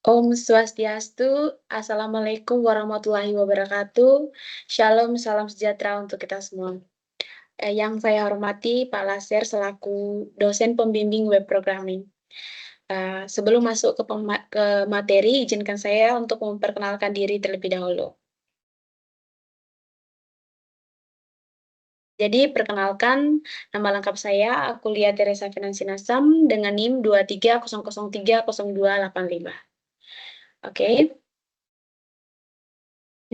Om Swastiastu, Assalamualaikum warahmatullahi wabarakatuh. Shalom, salam sejahtera untuk kita semua. Yang saya hormati Pak Laser selaku dosen pembimbing web programming. Sebelum masuk ke materi, izinkan saya untuk memperkenalkan diri terlebih dahulu. Jadi, perkenalkan, nama lengkap saya, Akulia Teresa Finansinasam, dengan NIM 2300302885. Oke.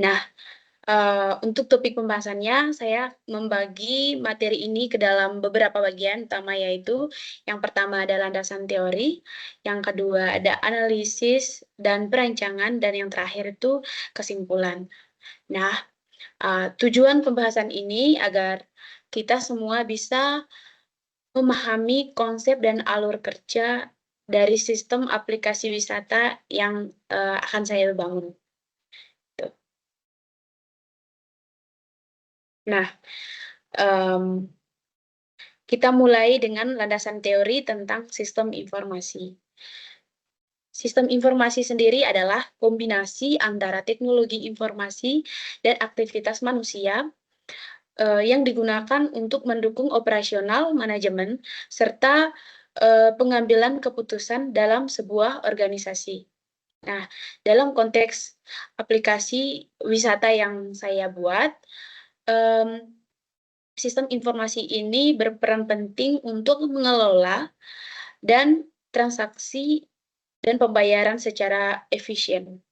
Nah, untuk topik pembahasannya, saya membagi materi ini ke dalam beberapa bagian utama, yaitu yang pertama ada landasan teori, yang kedua ada analisis dan perancangan, dan yang terakhir itu kesimpulan. Nah, tujuan pembahasan ini agar kita semua bisa memahami konsep dan alur kerja dari sistem aplikasi wisata yang akan saya bangun. Nah, kita mulai dengan landasan teori tentang sistem informasi. Sistem informasi sendiri adalah kombinasi antara teknologi informasi dan aktivitas manusia yang digunakan untuk mendukung operasional, manajemen, serta pengambilan keputusan dalam sebuah organisasi. Nah, dalam konteks aplikasi wisata yang saya buat, sistem informasi ini berperan penting untuk mengelola dan transaksi dan pembayaran secara efisien.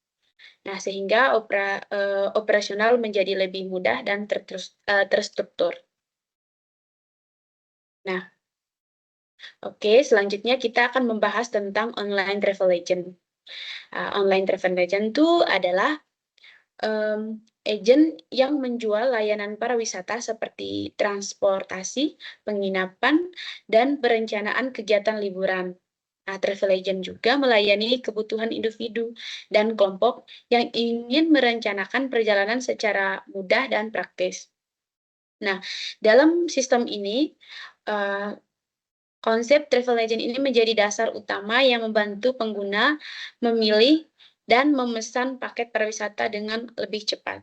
Nah, sehingga operasional menjadi lebih mudah dan terstruktur. Nah, oke, selanjutnya kita akan membahas tentang online travel agent. Online travel agent itu adalah agen yang menjual layanan pariwisata seperti transportasi, penginapan, dan perencanaan kegiatan liburan. Nah, travel agent juga melayani kebutuhan individu dan kelompok yang ingin merencanakan perjalanan secara mudah dan praktis. Nah, dalam sistem ini, konsep travel agent ini menjadi dasar utama yang membantu pengguna memilih dan memesan paket pariwisata dengan lebih cepat.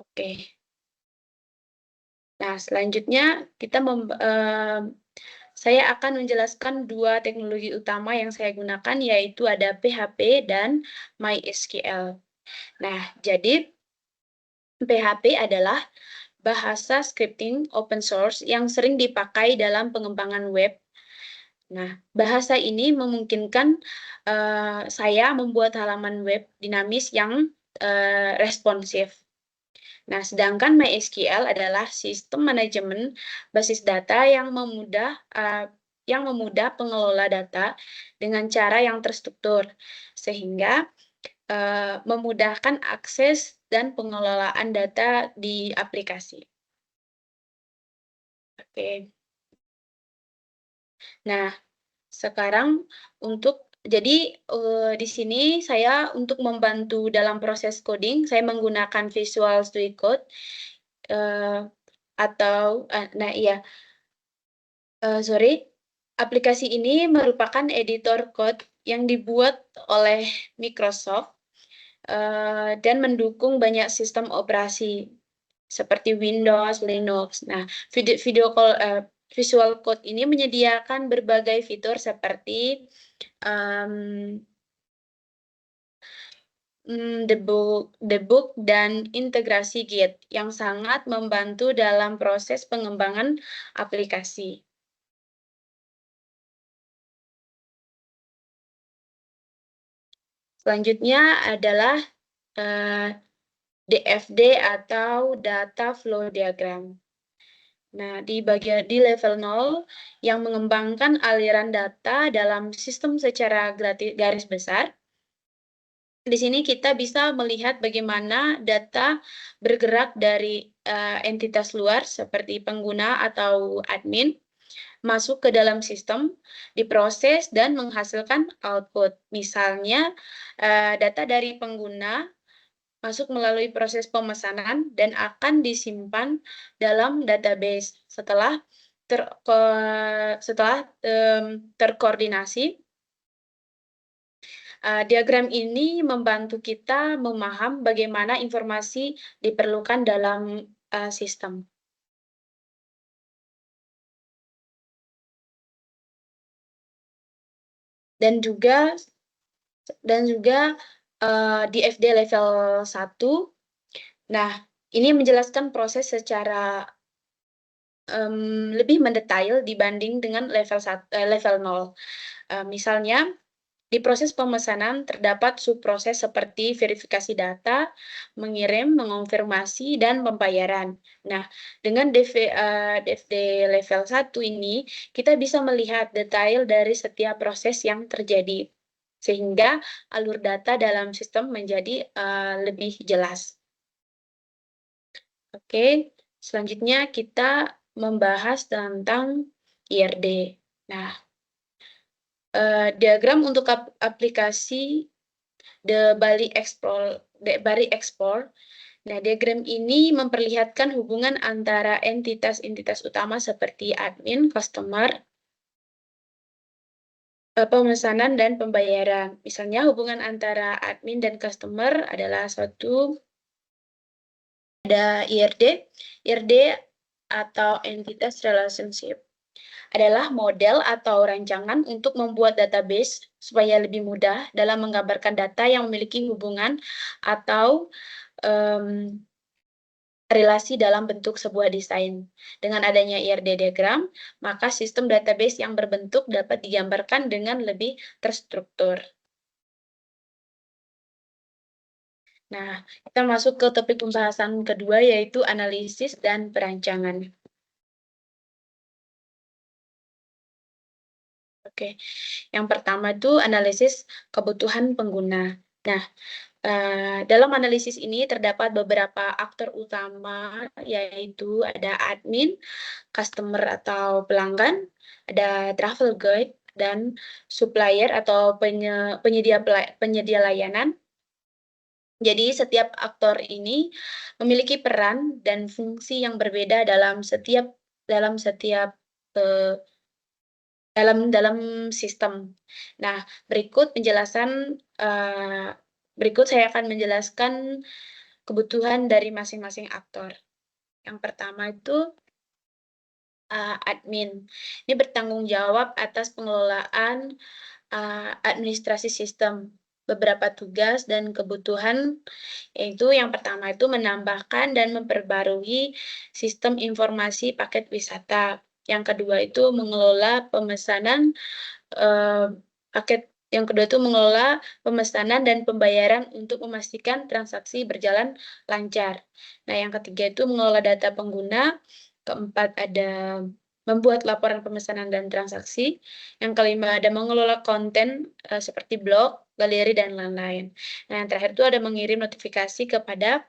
Oke. Nah, selanjutnya saya akan menjelaskan dua teknologi utama yang saya gunakan, yaitu ada PHP dan MySQL. Nah, jadi PHP adalah bahasa scripting open source yang sering dipakai dalam pengembangan web. Nah, bahasa ini memungkinkan saya membuat halaman web dinamis yang responsif. Nah, sedangkan MySQL adalah sistem manajemen basis data yang memudah pengelola data dengan cara yang terstruktur, sehingga memudahkan akses dan pengelolaan data di aplikasi. Oke. Nah, sekarang di sini saya untuk membantu dalam proses coding, saya menggunakan Visual Studio Code aplikasi ini merupakan editor code yang dibuat oleh Microsoft dan mendukung banyak sistem operasi seperti Windows, Linux. Nah, Visual Code ini menyediakan berbagai fitur seperti debug dan integrasi Git yang sangat membantu dalam proses pengembangan aplikasi. Selanjutnya adalah DFD atau Data Flow Diagram. Nah, di level 0 yang mengembangkan aliran data dalam sistem secara garis besar. Di sini kita bisa melihat bagaimana data bergerak dari entitas luar seperti pengguna atau admin masuk ke dalam sistem, diproses dan menghasilkan output. Misalnya, data dari pengguna masuk melalui proses pemesanan dan akan disimpan dalam database setelah terkoordinasi Diagram ini membantu kita memaham bagaimana informasi diperlukan dalam sistem. Dan juga di FD level 1. Nah, ini menjelaskan proses secara lebih mendetail dibanding dengan level 0. Misalnya, di proses pemesanan terdapat subproses seperti verifikasi data, mengirim, mengonfirmasi, dan pembayaran. Nah, dengan DFD level 1 ini, kita bisa melihat detail dari setiap proses yang terjadi, sehingga alur data dalam sistem menjadi lebih jelas. Oke, selanjutnya kita membahas tentang IRD. Nah, diagram untuk aplikasi The Bali Export. Nah, diagram ini memperlihatkan hubungan antara entitas-entitas utama seperti admin, customer, pemesanan, dan pembayaran. Misalnya, hubungan antara admin dan customer adalah ada IRD. IRD atau Entitas Relationship adalah model atau rancangan untuk membuat database supaya lebih mudah dalam menggambarkan data yang memiliki hubungan atau relasi dalam bentuk sebuah desain. Dengan adanya IRD diagram, maka sistem database yang berbentuk dapat digambarkan dengan lebih terstruktur. Nah, kita masuk ke topik pembahasan kedua, yaitu analisis dan perancangan. Oke, yang pertama itu analisis kebutuhan pengguna. Nah, dalam analisis ini terdapat beberapa aktor utama, yaitu ada admin, customer atau pelanggan, ada travel guide, dan supplier atau penyedia layanan. Jadi setiap aktor ini memiliki peran dan fungsi yang berbeda dalam setiap dalam sistem. Nah, berikut saya akan menjelaskan kebutuhan dari masing-masing aktor. Yang pertama itu admin. Ini bertanggung jawab atas pengelolaan administrasi sistem. Beberapa tugas dan kebutuhan, yaitu yang pertama itu menambahkan dan memperbarui sistem informasi paket wisata. Yang kedua itu mengelola pemesanan dan pembayaran untuk memastikan transaksi berjalan lancar. Nah, yang ketiga itu mengelola data pengguna. Keempat ada membuat laporan pemesanan dan transaksi. Yang kelima ada mengelola konten seperti blog, galeri, dan lain-lain. Nah, yang terakhir itu ada mengirim notifikasi kepada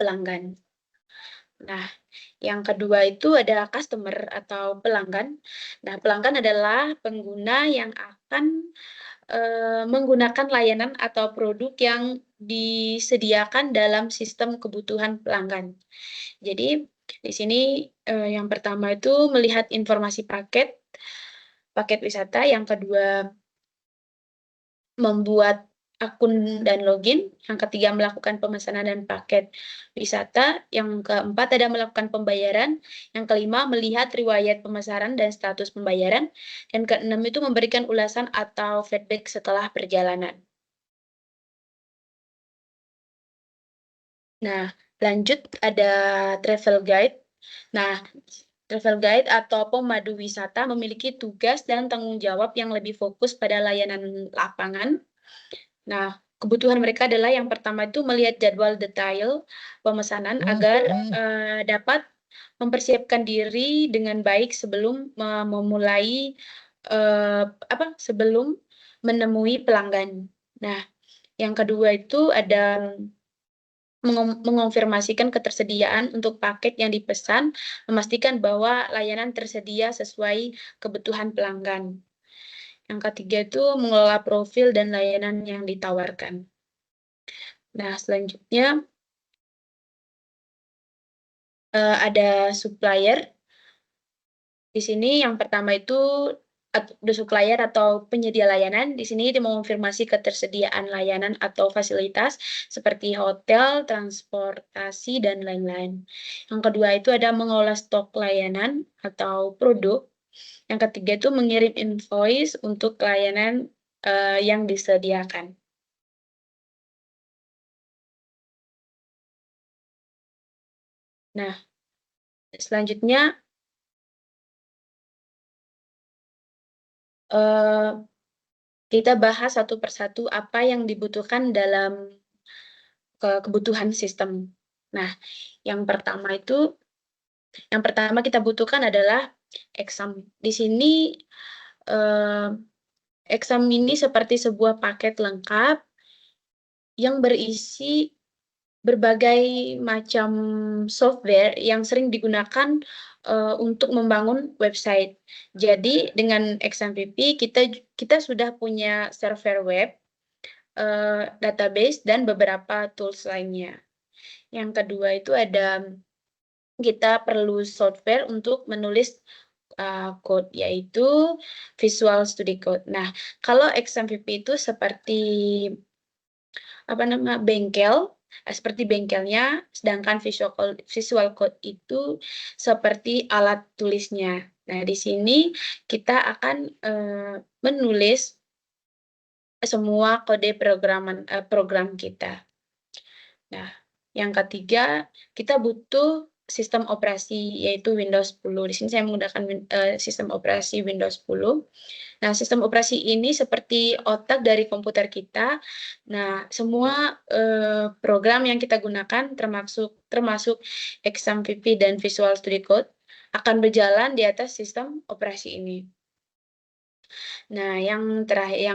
pelanggan. Nah, yang kedua itu ada customer atau pelanggan. Nah, pelanggan adalah pengguna yang akan menggunakan layanan atau produk yang disediakan dalam sistem kebutuhan pelanggan. Jadi, di sini yang pertama itu melihat informasi paket wisata, yang kedua membuat akun dan login, yang ketiga melakukan pemesanan dan paket wisata, yang keempat ada melakukan pembayaran, yang kelima melihat riwayat pemesanan dan status pembayaran, dan keenam itu memberikan ulasan atau feedback setelah perjalanan. Nah, lanjut ada travel guide. Nah, travel guide atau pemandu wisata memiliki tugas dan tanggung jawab yang lebih fokus pada layanan lapangan. Nah, kebutuhan mereka adalah yang pertama itu melihat jadwal detail pemesanan agar dapat mempersiapkan diri dengan baik sebelum sebelum menemui pelanggan. Nah, yang kedua itu ada mengonfirmasikan ketersediaan untuk paket yang dipesan, memastikan bahwa layanan tersedia sesuai kebutuhan pelanggan. Yang ketiga itu mengelola profil dan layanan yang ditawarkan. Nah, selanjutnya ada supplier. Di sini yang pertama itu the supplier atau penyedia layanan. Di sini dia mengonfirmasi ketersediaan layanan atau fasilitas seperti hotel, transportasi, dan lain-lain. Yang kedua itu ada mengolah stok layanan atau produk. Yang ketiga itu mengirim invoice untuk layanan yang disediakan. Nah, selanjutnya kita bahas satu persatu apa yang dibutuhkan dalam kebutuhan sistem. Nah, yang pertama kita butuhkan adalah exam. Di sini exam ini seperti sebuah paket lengkap yang berisi berbagai macam software yang sering digunakan untuk membangun website. Jadi dengan XMPP kita sudah punya server web, database, dan beberapa tools lainnya. Yang kedua itu ada kita perlu software untuk menulis code, yaitu Visual Studio Code. Nah, kalau XMPP itu seperti bengkel, seperti bengkelnya, sedangkan Visual Code itu seperti alat tulisnya. Nah, di sini kita akan menulis semua kode program kita. Nah, yang ketiga, kita butuh sistem operasi, yaitu Windows 10. Di sini saya menggunakan sistem operasi Windows 10. Nah, sistem operasi ini seperti otak dari komputer kita. Nah, semua program yang kita gunakan, termasuk XMPP dan Visual Studio Code, akan berjalan di atas sistem operasi ini. Nah, yang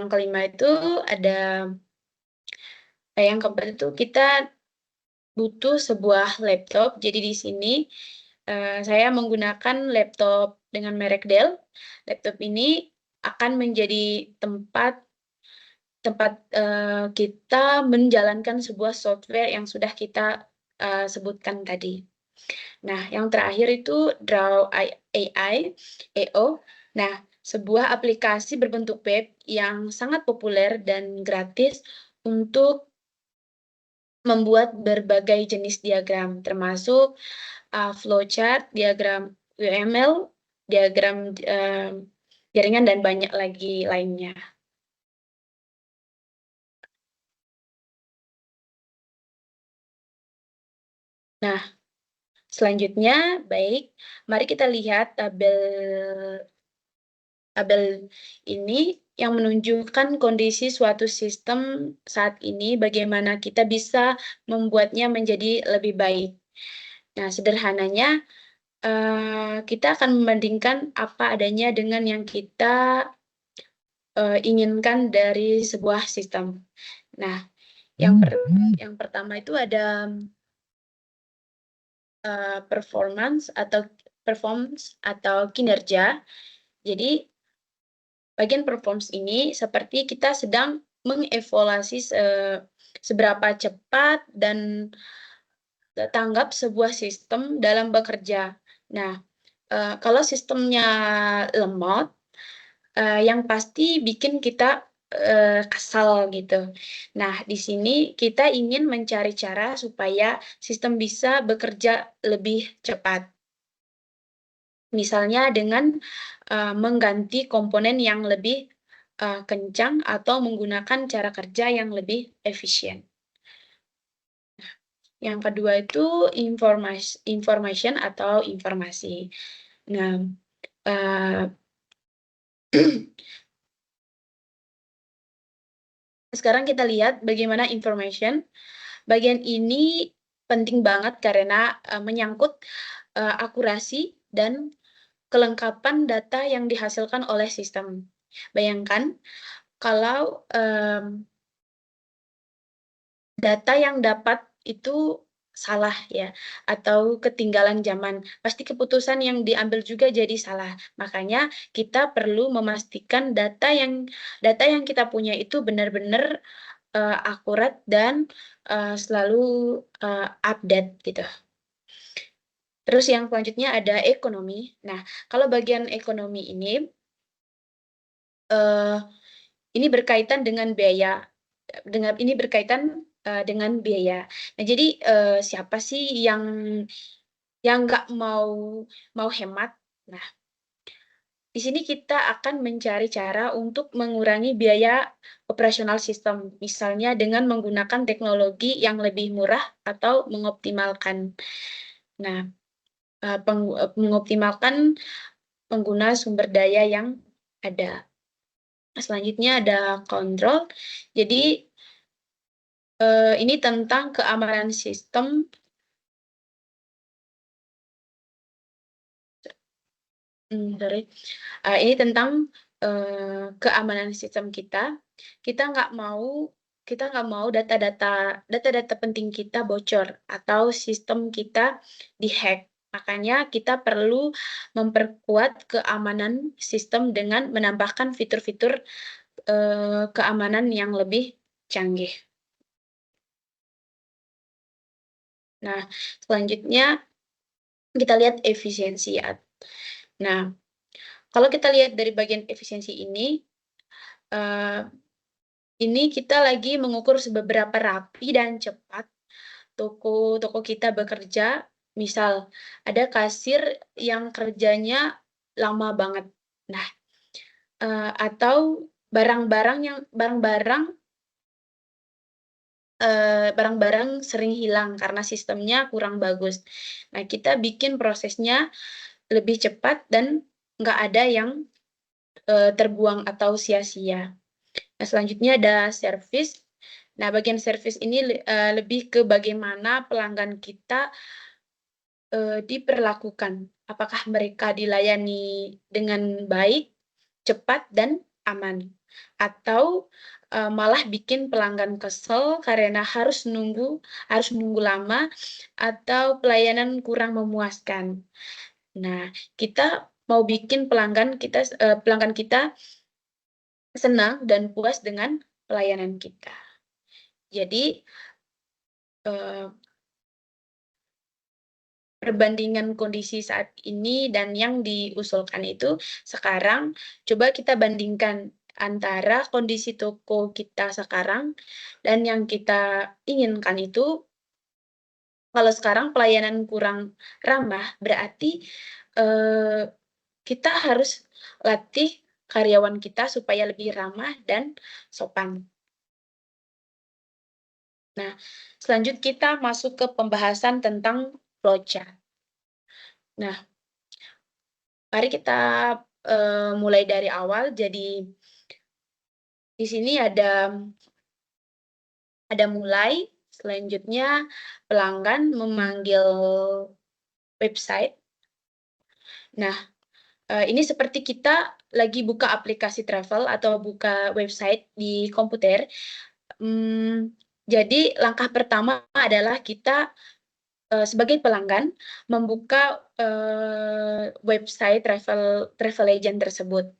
kelima itu ada, yang keempat itu kita butuh sebuah laptop. Jadi di sini saya menggunakan laptop dengan merek Dell. Laptop ini akan menjadi tempat kita menjalankan sebuah software yang sudah kita sebutkan tadi. Nah, yang terakhir itu Draw AI, EO. Nah, sebuah aplikasi berbentuk web yang sangat populer dan gratis untuk membuat berbagai jenis diagram, termasuk flowchart, diagram UML, diagram jaringan, dan banyak lagi lainnya. Nah, selanjutnya, baik, mari kita lihat tabel ini yang menunjukkan kondisi suatu sistem saat ini, bagaimana kita bisa membuatnya menjadi lebih baik. Nah, sederhananya, kita akan membandingkan apa adanya dengan yang kita inginkan dari sebuah sistem. Nah, yang pertama itu ada performance atau kinerja. Jadi bagian performance ini seperti kita sedang mengevaluasi seberapa cepat dan tanggap sebuah sistem dalam bekerja. Nah, kalau sistemnya lemot, yang pasti bikin kita kesal gitu. Nah, di sini kita ingin mencari cara supaya sistem bisa bekerja lebih cepat. Misalnya dengan mengganti komponen yang lebih kencang atau menggunakan cara kerja yang lebih efisien. Yang kedua itu information atau informasi. Nah, sekarang kita lihat bagaimana information. Bagian ini penting banget karena menyangkut akurasi dan kelengkapan data yang dihasilkan oleh sistem. Bayangkan kalau data yang dapat itu salah ya, atau ketinggalan zaman, pasti keputusan yang diambil juga jadi salah. Makanya kita perlu memastikan data yang kita punya itu benar-benar akurat dan selalu update gitu. Terus yang selanjutnya ada ekonomi. Nah, kalau bagian ekonomi ini ini berkaitan dengan biaya. Ini berkaitan dengan biaya. Nah, jadi siapa sih yang nggak mau hemat? Nah, di sini kita akan mencari cara untuk mengurangi biaya operasional sistem, misalnya dengan menggunakan teknologi yang lebih murah atau mengoptimalkan. Nah, mengoptimalkan pengguna sumber daya yang ada. Selanjutnya ada kontrol. Jadi ini tentang keamanan sistem. Sorry. Ini tentang keamanan sistem kita. Kita nggak mau data-data penting kita bocor atau sistem kita dihack. Makanya kita perlu memperkuat keamanan sistem dengan menambahkan fitur-fitur keamanan yang lebih canggih. Nah, selanjutnya kita lihat efisiensi. Nah, kalau kita lihat dari bagian efisiensi ini kita lagi mengukur seberapa rapi dan cepat toko kita bekerja. Misal, ada kasir yang kerjanya lama banget. Nah, atau barang-barang sering hilang karena sistemnya kurang bagus. Nah, kita bikin prosesnya lebih cepat dan nggak ada yang terbuang atau sia-sia. Nah, selanjutnya ada service. Nah, bagian service ini lebih ke bagaimana pelanggan kita diperlakukan. Apakah mereka dilayani dengan baik, cepat, dan aman. Atau malah bikin pelanggan kesel karena harus nunggu lama, atau pelayanan kurang memuaskan. Nah, kita mau bikin pelanggan kita senang dan puas dengan pelayanan kita. Jadi, perbandingan kondisi saat ini dan yang diusulkan itu sekarang, coba kita bandingkan antara kondisi toko kita sekarang dan yang kita inginkan itu. Kalau sekarang pelayanan kurang ramah, berarti kita harus latih karyawan kita supaya lebih ramah dan sopan. Nah, selanjutnya kita masuk ke pembahasan tentang flowchart. Nah, mari kita mulai dari awal. Jadi, di sini ada mulai, selanjutnya pelanggan memanggil website. Nah, ini seperti kita lagi buka aplikasi travel atau buka website di komputer. Jadi langkah pertama adalah kita sebagai pelanggan membuka website travel agent tersebut.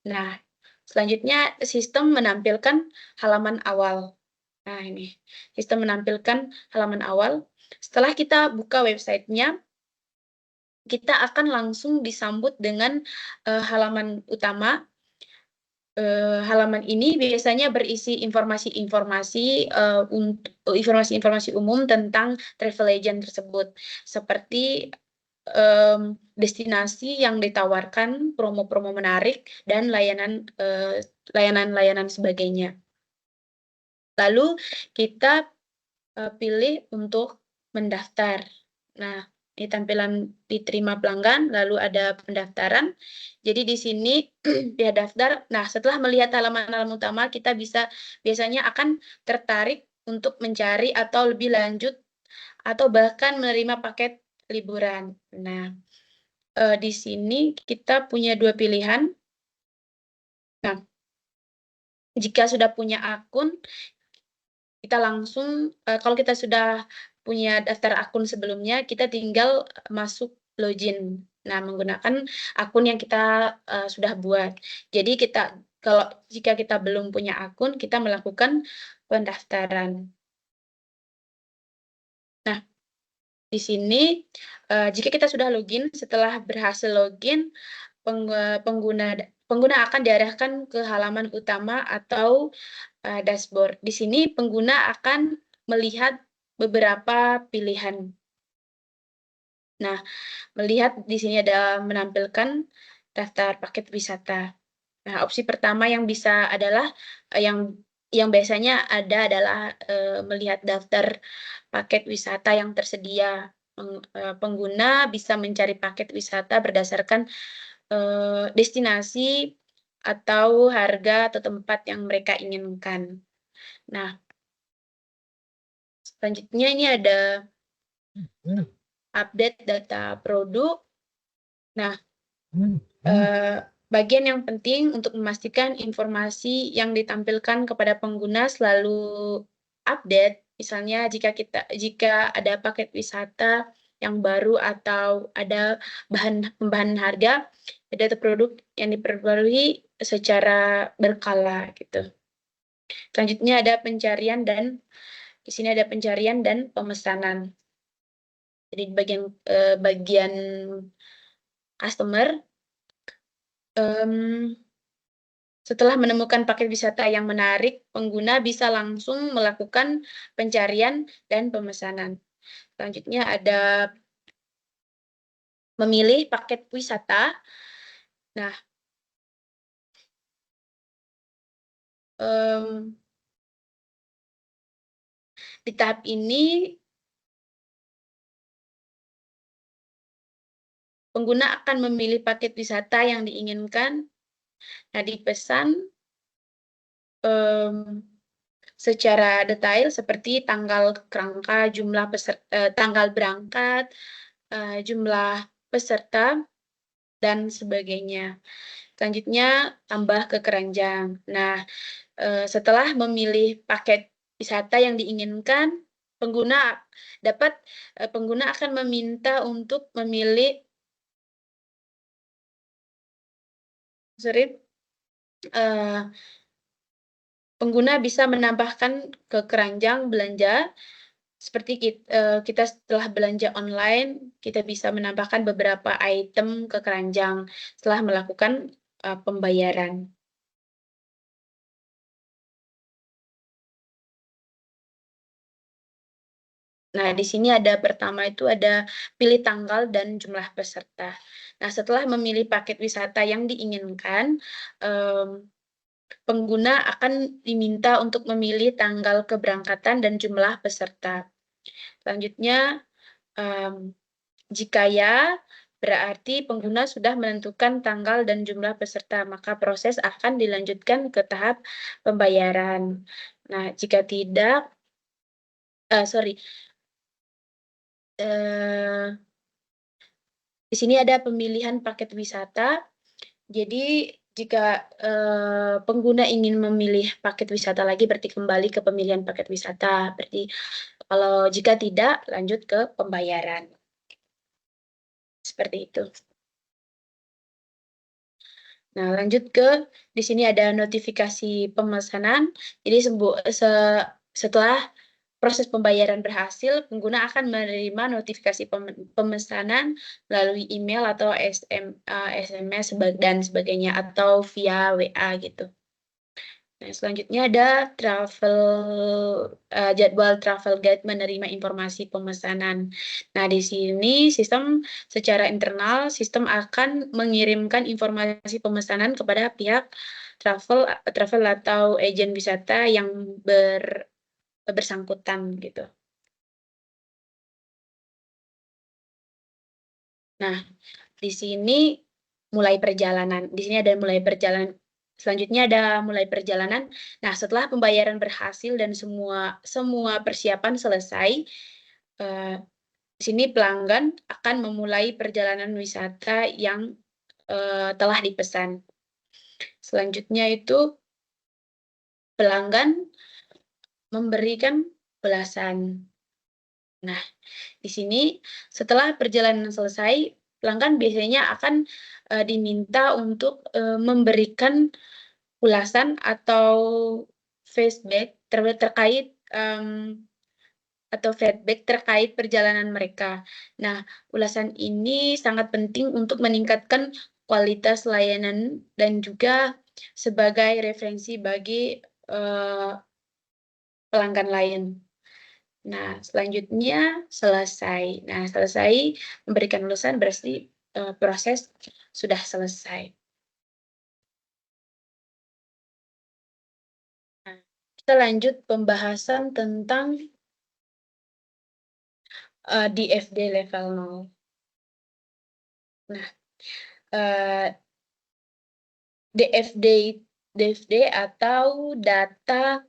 Nah, selanjutnya sistem menampilkan halaman awal. Nah, ini sistem menampilkan halaman awal. Setelah kita buka websitenya, kita akan langsung disambut dengan halaman utama. Halaman ini biasanya berisi informasi-informasi umum tentang travel agent tersebut, seperti destinasi yang ditawarkan, promo-promo menarik, dan layanan-layanan sebagainya. Lalu kita pilih untuk mendaftar. Nah, ini tampilan diterima pelanggan, lalu ada pendaftaran. Jadi di sini dia daftar. Nah, setelah melihat halaman-halaman utama, kita biasanya akan tertarik untuk mencari atau lebih lanjut atau bahkan menerima paket liburan. Nah, di sini kita punya dua pilihan. Nah, jika sudah punya akun, kita langsung, kalau kita sudah punya daftar akun sebelumnya, kita tinggal masuk login. Nah, menggunakan akun yang kita sudah buat. Jadi jika kita belum punya akun, kita melakukan pendaftaran. Nah, di sini jika kita sudah login, setelah berhasil login, pengguna pengguna akan diarahkan ke halaman utama atau dashboard. Di sini pengguna akan melihat beberapa pilihan. Nah, melihat di sini ada menampilkan daftar paket wisata. Nah, opsi pertama yang bisa adalah yang biasanya ada adalah melihat daftar paket wisata yang tersedia. Pengguna bisa mencari paket wisata berdasarkan destinasi atau harga atau tempat yang mereka inginkan. Nah, selanjutnya ini ada update data produk. Nah, bagian yang penting untuk memastikan informasi yang ditampilkan kepada pengguna selalu update. Misalnya jika ada paket wisata yang baru atau ada pembahanan harga, data produk yang diperbarui secara berkala gitu. Selanjutnya ada pencarian dan di sini ada pencarian dan pemesanan. Jadi bagian customer setelah menemukan paket wisata yang menarik, pengguna bisa langsung melakukan pencarian dan pemesanan. Selanjutnya ada memilih paket wisata. Nah, di tahap ini pengguna akan memilih paket wisata yang diinginkan. Nah, dipesan secara detail seperti tanggal kerangka, jumlah tanggal berangkat, jumlah peserta, dan sebagainya. Selanjutnya, tambah ke keranjang. Nah, setelah memilih paket wisata yang diinginkan, pengguna akan meminta untuk memilih pengguna bisa menambahkan ke keranjang belanja. Seperti kita setelah belanja online, kita bisa menambahkan beberapa item ke keranjang setelah melakukan pembayaran. Nah, di sini ada pertama itu ada pilih tanggal dan jumlah peserta. Nah, setelah memilih paket wisata yang diinginkan, pengguna akan diminta untuk memilih tanggal keberangkatan dan jumlah peserta. Selanjutnya, jika ya, berarti pengguna sudah menentukan tanggal dan jumlah peserta, maka proses akan dilanjutkan ke tahap pembayaran. Nah, jika tidak, di sini ada pemilihan paket wisata. Jadi, jika pengguna ingin memilih paket wisata lagi, berarti kembali ke pemilihan paket wisata. Berarti kalau jika tidak, lanjut ke pembayaran. Seperti itu. Nah, lanjut ke di sini ada notifikasi pemesanan. Jadi setelah proses pembayaran berhasil, pengguna akan menerima notifikasi pemesanan melalui email atau SMS dan sebagainya atau via WA gitu. Nah, selanjutnya ada jadwal travel guide menerima informasi pemesanan. Nah, di sini secara internal sistem akan mengirimkan informasi pemesanan kepada pihak travel atau agen wisata yang bersangkutan gitu. Nah, di sini mulai perjalanan. Di sini ada mulai perjalanan. Selanjutnya ada mulai perjalanan. Nah, setelah pembayaran berhasil dan semua persiapan selesai, di sini pelanggan akan memulai perjalanan wisata yang telah dipesan. Selanjutnya itu pelanggan memberikan belasan. Nah, di sini setelah perjalanan selesai, pelanggan biasanya akan diminta untuk memberikan ulasan atau feedback terkait perjalanan mereka. Nah, ulasan ini sangat penting untuk meningkatkan kualitas layanan, dan juga sebagai referensi bagi pelanggan lain. Nah, selanjutnya selesai. Nah, selesai memberikan lulusan berarti proses sudah selesai. Nah, kita lanjut pembahasan tentang DFD level 0. Nah, DFD atau data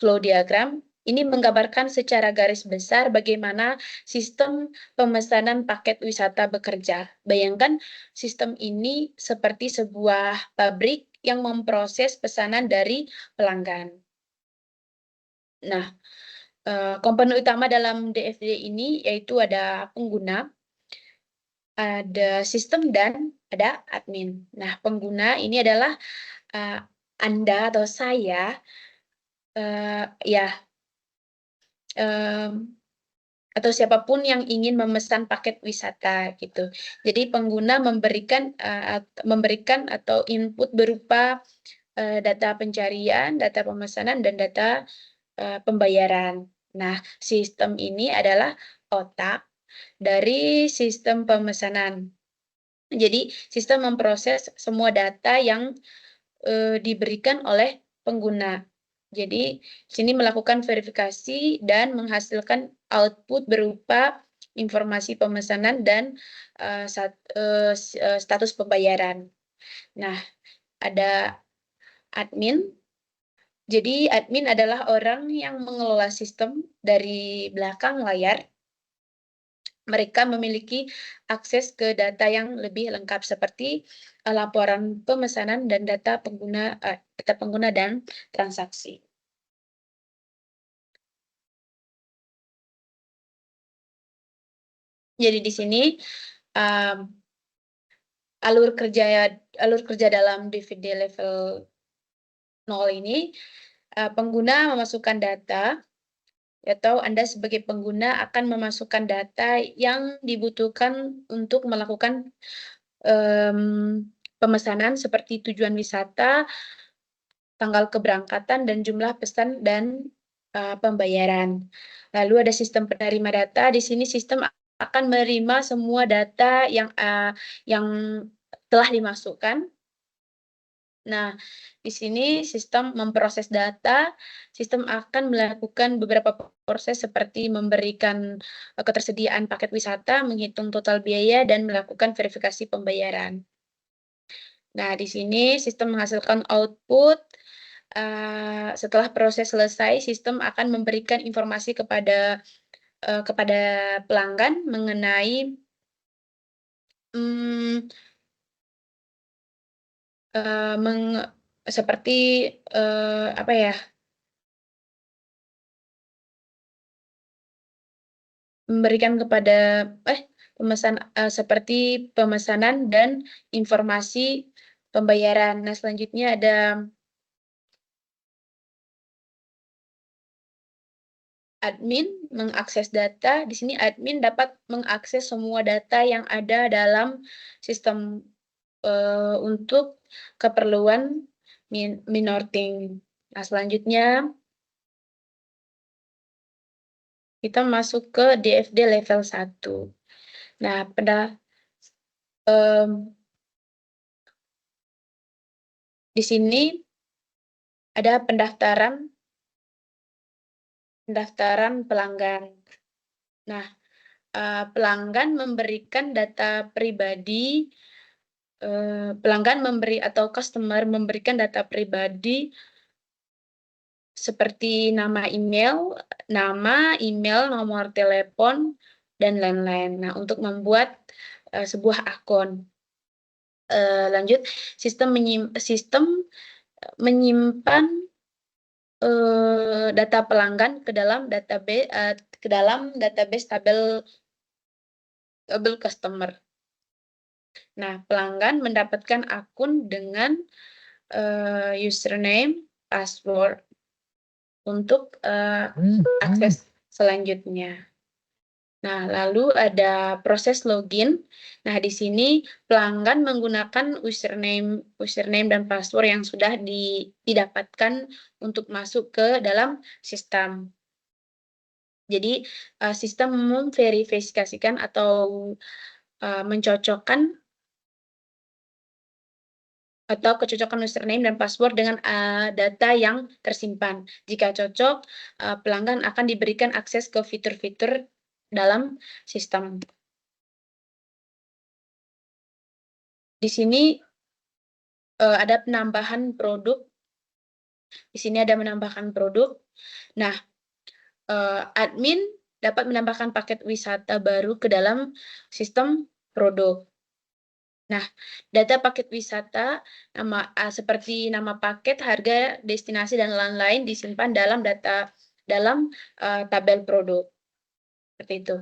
flow diagram ini menggambarkan secara garis besar bagaimana sistem pemesanan paket wisata bekerja. Bayangkan sistem ini seperti sebuah pabrik yang memproses pesanan dari pelanggan. Nah, komponen utama dalam DFD ini yaitu ada pengguna, ada sistem, dan ada admin. Nah, pengguna ini adalah Anda atau saya, atau siapapun yang ingin memesan paket wisata gitu. Jadi pengguna memberikan atau input berupa data pencarian, data pemesanan, dan data pembayaran. Nah, sistem ini adalah otak dari sistem pemesanan. Jadi, sistem memproses semua data yang diberikan oleh pengguna. Jadi, sini melakukan verifikasi dan menghasilkan output berupa informasi pemesanan dan status pembayaran. Nah, ada admin. Jadi, admin adalah orang yang mengelola sistem dari belakang layar. Mereka memiliki akses ke data yang lebih lengkap seperti laporan pemesanan dan data pengguna dan transaksi. Jadi di sini alur kerja dalam DVD level 0 ini, pengguna memasukkan data, atau Anda sebagai pengguna akan memasukkan data yang dibutuhkan untuk melakukan pemesanan seperti tujuan wisata, tanggal keberangkatan, dan jumlah pesan dan pembayaran. Lalu ada sistem penerima data. Di sini sistem akan menerima semua data yang telah dimasukkan. Nah, di sini sistem memproses data. Sistem akan melakukan beberapa proses seperti memberikan ketersediaan paket wisata, menghitung total biaya, dan melakukan verifikasi pembayaran. Nah, di sini sistem menghasilkan output. Setelah proses selesai, sistem akan memberikan informasi kepada pelanggan mengenai seperti apa ya? Memberikan kepada seperti pemesanan dan informasi pembayaran. Nah, selanjutnya ada admin mengakses data. Di sini admin dapat mengakses semua data yang ada dalam sistem untuk keperluan minorting. Nah, selanjutnya kita masuk ke DFD level 1. Nah, di sini ada pendaftaran pelanggan. Nah, pelanggan memberikan data pribadi, customer memberikan data pribadi seperti nama, email, nomor telepon, dan lain-lain. Nah, untuk membuat sebuah akun. Lanjut, sistem menyimpan data pelanggan ke dalam database tabel customer. Nah, pelanggan mendapatkan akun dengan username, password untuk akses selanjutnya. Nah, lalu ada proses login. Nah, di sini pelanggan menggunakan username dan password yang sudah didapatkan untuk masuk ke dalam sistem. Jadi, sistem memverifikasikan atau mencocokkan atau kecocokan username dan password dengan data yang tersimpan. Jika cocok, pelanggan akan diberikan akses ke fitur-fitur dalam sistem. Di sini ada penambahan produk. Di sini ada menambahkan produk. Nah, admin dapat menambahkan paket wisata baru ke dalam sistem produk. Nah, data paket wisata seperti nama paket, harga, destinasi, dan lain-lain disimpan dalam tabel produk. Seperti itu.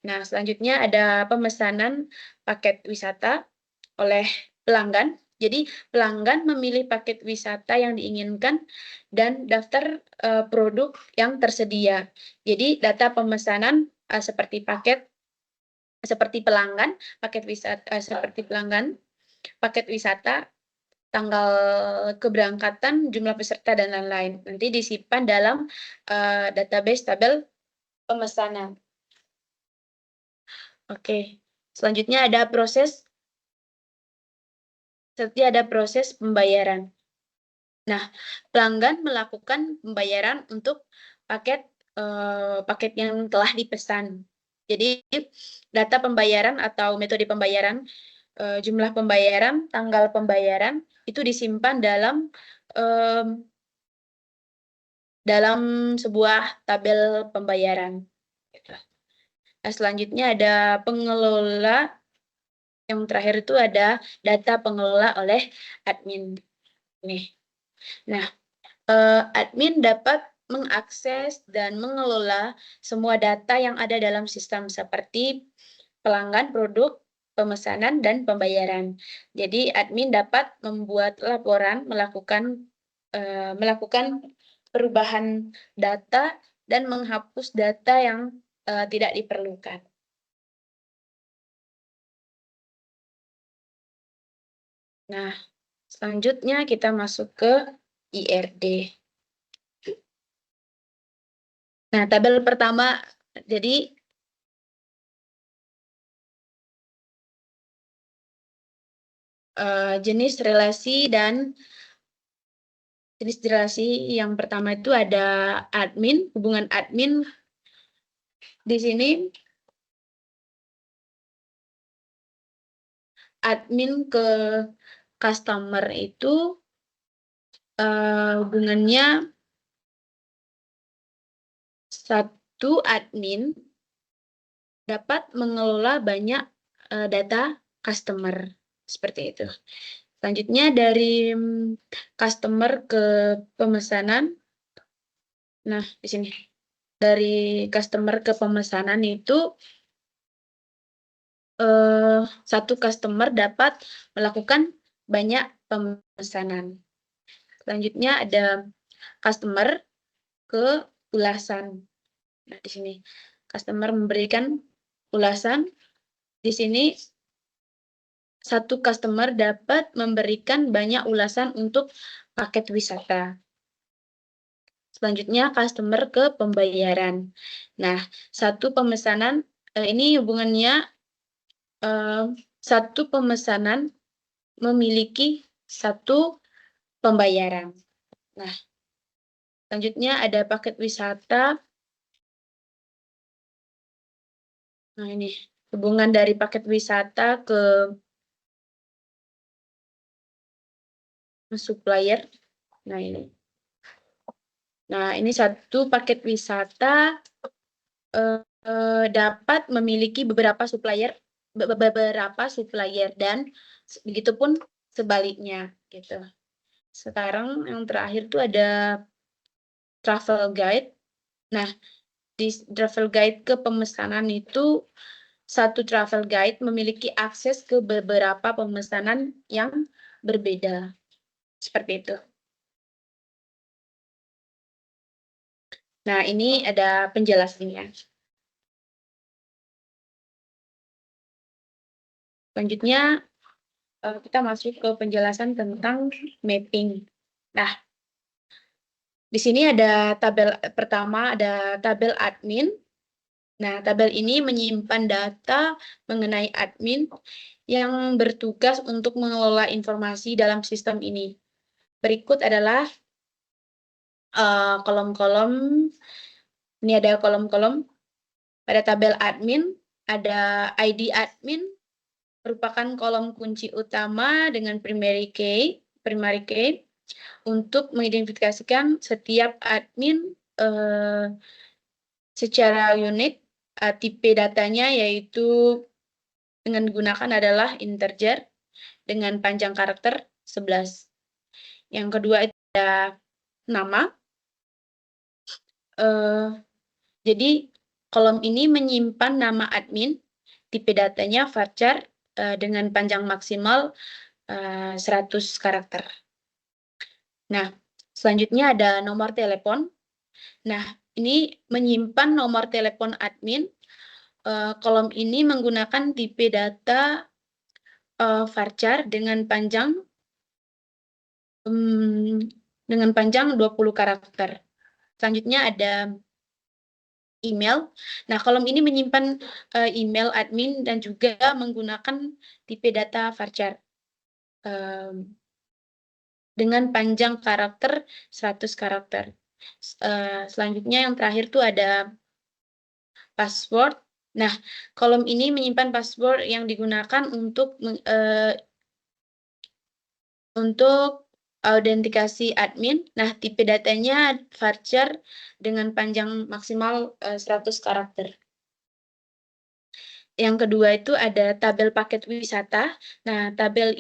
Nah, selanjutnya ada pemesanan paket wisata oleh pelanggan. Jadi, pelanggan memilih paket wisata yang diinginkan dan daftar produk yang tersedia. Jadi, data pemesanan seperti pelanggan, paket wisata seperti pelanggan, paket wisata, tanggal keberangkatan, jumlah peserta, dan lain-lain. Nanti disimpan dalam database tabel pemesanan. Oke, selanjutnya ada proses pembayaran. Nah, pelanggan melakukan pembayaran untuk paket yang telah dipesan. Jadi, data pembayaran atau metode pembayaran, jumlah pembayaran, tanggal pembayaran itu disimpan dalam sebuah tabel pembayaran. Nah, selanjutnya ada pengelola. Yang terakhir itu ada data pengelola oleh admin. Nih. Nah, admin dapat mengakses dan mengelola semua data yang ada dalam sistem seperti pelanggan, produk, pemesanan, dan pembayaran. Jadi, admin dapat membuat laporan, melakukan perubahan data, dan menghapus data yang tidak diperlukan. Nah, selanjutnya kita masuk ke IRD. Nah, tabel pertama, jadi jenis relasi yang pertama itu ada admin, hubungan admin. Di sini admin ke customer itu hubungannya satu admin dapat mengelola banyak data customer, seperti itu. Selanjutnya dari customer ke pemesanan. Nah, di sini dari customer ke pemesanan itu satu customer dapat melakukan banyak pemesanan. Selanjutnya ada customer ke ulasan. Nah, di sini customer memberikan ulasan. Di sini satu customer dapat memberikan banyak ulasan untuk paket wisata. Selanjutnya customer ke pembayaran. Nah, satu pemesanan ini hubungannya satu pemesanan memiliki satu pembayaran. Nah, selanjutnya ada paket wisata. Nah, ini hubungan dari paket wisata ke supplier. Nah, ini. Nah, ini satu paket wisata dapat memiliki beberapa supplier dan begitupun sebaliknya gitu. Sekarang yang terakhir tuh ada travel guide. Nah, di travel guide ke pemesanan itu satu travel guide memiliki akses ke beberapa pemesanan yang berbeda. Seperti itu. Nah, ini ada penjelasannya. Selanjutnya kita masuk ke penjelasan tentang mapping. Nah, di sini ada tabel pertama, ada tabel admin. Nah, tabel ini menyimpan data mengenai admin yang bertugas untuk mengelola informasi dalam sistem ini. Berikut adalah kolom-kolom. Ini ada kolom-kolom. Pada tabel admin, ada ID admin, merupakan kolom kunci utama dengan primary key untuk mengidentifikasikan setiap admin secara unik. Tipe datanya yaitu dengan digunakan adalah integer dengan panjang karakter 11. Yang kedua itu ada nama. Jadi kolom ini menyimpan nama admin, tipe datanya varchar dengan panjang maksimal 100 karakter. Nah, selanjutnya ada nomor telepon. Nah, ini menyimpan nomor telepon admin. Kolom ini menggunakan tipe data varchar dengan panjang 20 karakter. Selanjutnya ada email. Nah, kolom ini menyimpan email admin dan juga menggunakan tipe data varchar dengan panjang karakter 100 karakter. Selanjutnya yang terakhir tuh ada password. Nah, kolom ini menyimpan password yang digunakan untuk autentikasi admin. Nah, tipe datanya varchar dengan panjang maksimal 100 karakter. Yang kedua itu ada tabel paket wisata. Nah, tabel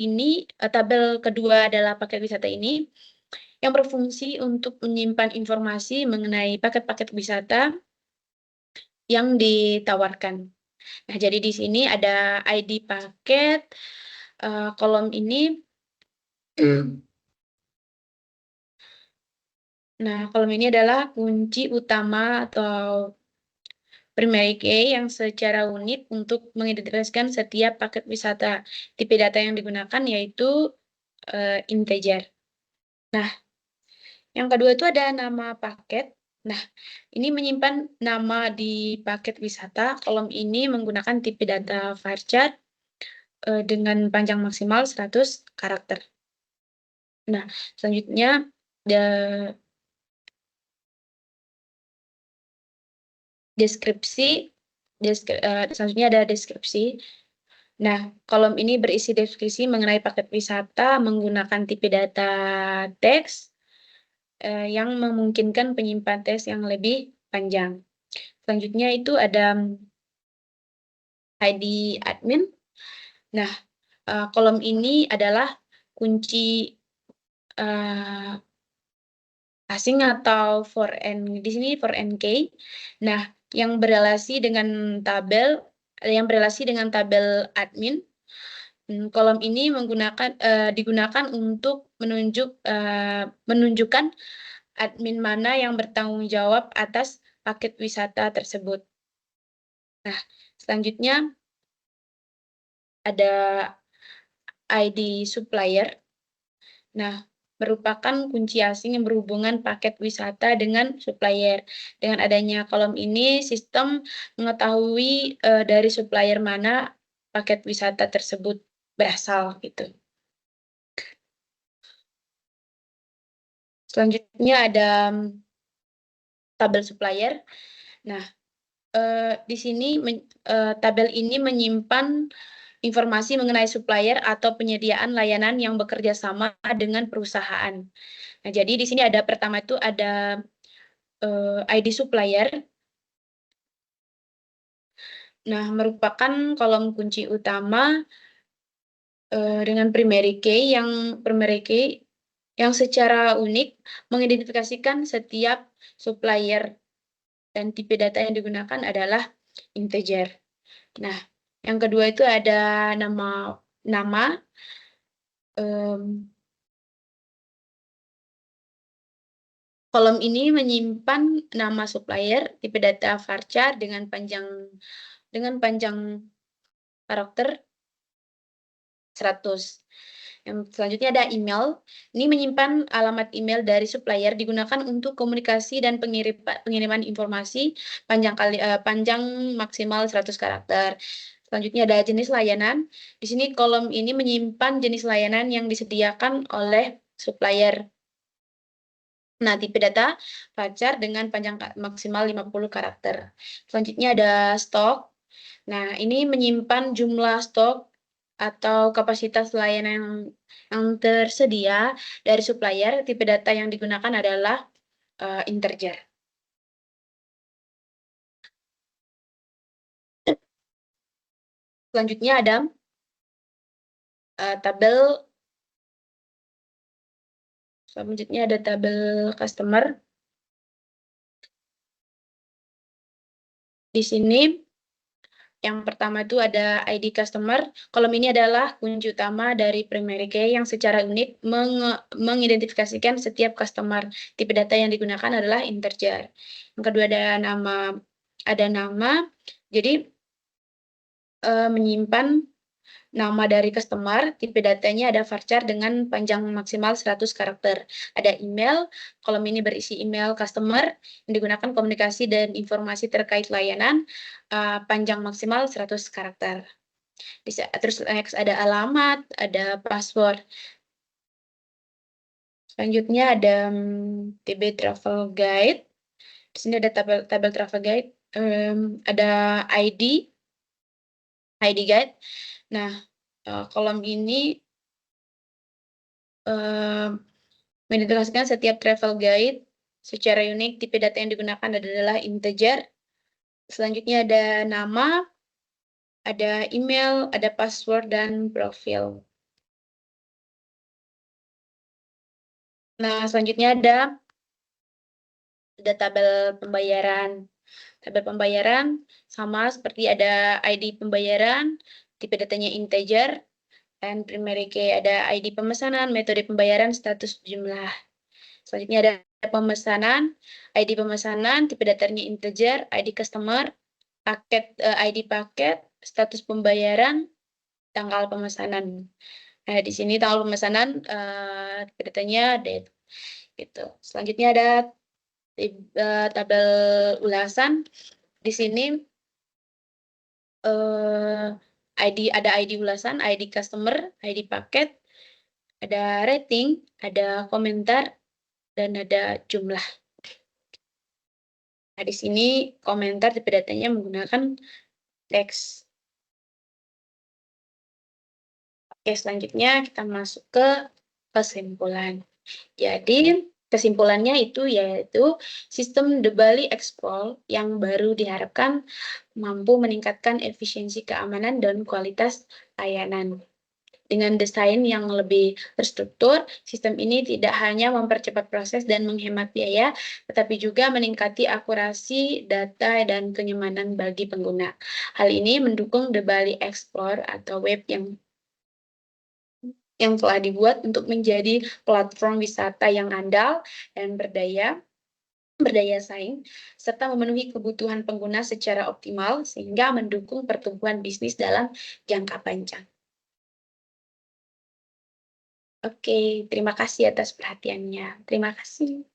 kedua adalah paket wisata ini yang berfungsi untuk menyimpan informasi mengenai paket-paket wisata yang ditawarkan. Nah, jadi di sini ada ID paket, kolom ini. Nah, kolom ini adalah kunci utama atau primary key yang secara unik untuk mengidentifikasikan setiap paket wisata. Tipe data yang digunakan yaitu integer. Nah, yang kedua itu ada nama paket. Nah, ini menyimpan nama di paket wisata. Kolom ini menggunakan tipe data varchar dengan panjang maksimal 100 karakter. Nah, selanjutnya selanjutnya ada deskripsi. Nah, kolom ini berisi deskripsi mengenai paket wisata menggunakan tipe data teks yang memungkinkan penyimpan teks yang lebih panjang. Selanjutnya itu ada ID admin. Nah, kolom ini adalah kunci asing atau foreign, di sini foreign key. Nah, yang berrelasi dengan tabel admin. Kolom ini digunakan untuk menunjukkan admin mana yang bertanggung jawab atas paket wisata tersebut. Nah, selanjutnya ada ID supplier. Nah, merupakan kunci asing yang berhubungan paket wisata dengan supplier. Dengan adanya kolom ini, sistem mengetahui dari supplier mana paket wisata tersebut berasal gitu. Selanjutnya ada tabel supplier. Nah, di sini tabel ini menyimpan informasi mengenai supplier atau penyediaan layanan yang bekerja sama dengan perusahaan. Nah, jadi di sini ada pertama itu ada ID supplier. Nah, merupakan kolom kunci utama dengan primary key yang secara unik mengidentifikasikan setiap supplier dan tipe data yang digunakan adalah integer. Nah, yang kedua itu ada nama. Kolom ini menyimpan nama supplier, tipe data varchar dengan panjang karakter 100. Yang selanjutnya ada email. Ini menyimpan alamat email dari supplier digunakan untuk komunikasi dan pengiriman informasi panjang maksimal 100 karakter. Selanjutnya ada jenis layanan. Di sini kolom ini menyimpan jenis layanan yang disediakan oleh supplier. Nah, tipe data varchar dengan panjang maksimal 50 karakter. Selanjutnya ada stok. Nah, ini menyimpan jumlah stok atau kapasitas layanan yang tersedia dari supplier. Tipe data yang digunakan adalah integer. Selanjutnya ada tabel. Selanjutnya ada tabel customer. Di sini yang pertama itu ada ID customer. Kolom ini adalah kunci utama dari primary key yang secara unik mengidentifikasikan setiap customer. Tipe data yang digunakan adalah integer. Yang kedua ada nama. Jadi menyimpan nama dari customer, tipe datanya ada varchar dengan panjang maksimal 100 karakter. Ada email, kolom ini berisi email customer yang digunakan komunikasi dan informasi terkait layanan, panjang maksimal 100 karakter. Terus next ada alamat, ada password. Selanjutnya ada TB Travel Guide. Di sini ada tabel travel guide, ada ID guide. Nah, kolom ini mengidentifikasikan setiap travel guide secara unik. Tipe data yang digunakan adalah integer. Selanjutnya ada nama, ada email, ada password, dan profil. Nah, selanjutnya ada tabel pembayaran. Tabel pembayaran sama seperti ada ID pembayaran, tipe datanya integer, dan primary key ada ID pemesanan, metode pembayaran, status jumlah. Selanjutnya ada pemesanan, ID pemesanan, tipe datanya integer, ID customer, ID paket, status pembayaran, tanggal pemesanan. Nah, di sini tanggal pemesanan tipe datanya date. Gitu. Selanjutnya ada tabel ulasan. Di sini ada ID ulasan, ID customer, ID paket, ada rating, ada komentar, dan ada jumlah. Nah, di sini komentar tipe datanya menggunakan teks. Oke, selanjutnya kita masuk ke kesimpulan. Jadi, kesimpulannya yaitu sistem The Bali Explorer yang baru diharapkan mampu meningkatkan efisiensi keamanan dan kualitas layanan. Dengan desain yang lebih terstruktur, sistem ini tidak hanya mempercepat proses dan menghemat biaya, tetapi juga meningkati akurasi data dan kenyamanan bagi pengguna. Hal ini mendukung The Bali Explorer atau web yang telah dibuat untuk menjadi platform wisata yang andal dan berdaya saing, serta memenuhi kebutuhan pengguna secara optimal sehingga mendukung pertumbuhan bisnis dalam jangka panjang. Oke, terima kasih atas perhatiannya. Terima kasih.